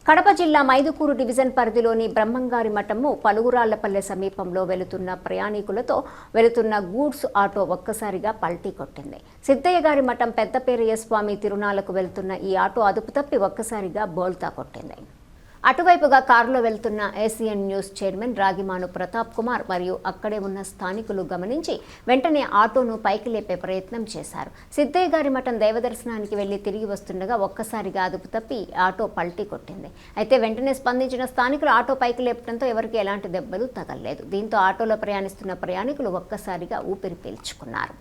కడప జిల్లా మైదుకూరు డివిజన్ పరిధిలోని బ్రహ్మంగారి మఠము పలుగురాళ్లపల్లె సమీపంలో వెళుతున్న ప్రయాణికులతో వెళుతున్న గూడ్స్ ఆటో ఒక్కసారిగా పల్టీ కొట్టింది. సిద్ధయ్య గారి మఠం పెద్దపేరయ్య స్వామి తిరునాళ్లకు వెళ్తున్న ఈ ఆటో అదుపు తప్పి ఒక్కసారిగా బోల్తా కొట్టింది. అటువైపుగా కారులో వెళ్తున్న ACN news chairman Ragimanu Pratap Kumar మరియు అక్కడే ఉన్న స్థానికులు గమనించి వెంటనే ఆటోను పైకి లేపే ప్రయత్నం చేశారు. సిద్ధయ్య గారి మఠం దైవదర్శనానికి వెళ్లి తిరిగి వస్తుండగా ఒక్కసారిగా అదుపు తప్పి ఆటో పల్టీ కొట్టింది. అయితే వెంటనే స్పందించిన స్థానికులు ఆటో పైకి లేపడంతో ఎవరికి ఎలాంటి దెబ్బలు తగలలేదు. దీంతో ఆటోలో ప్రయాణిస్తున్న ప్రయాణికులు ఒక్కసారిగా ఊపిరి పీల్చుకున్నారు.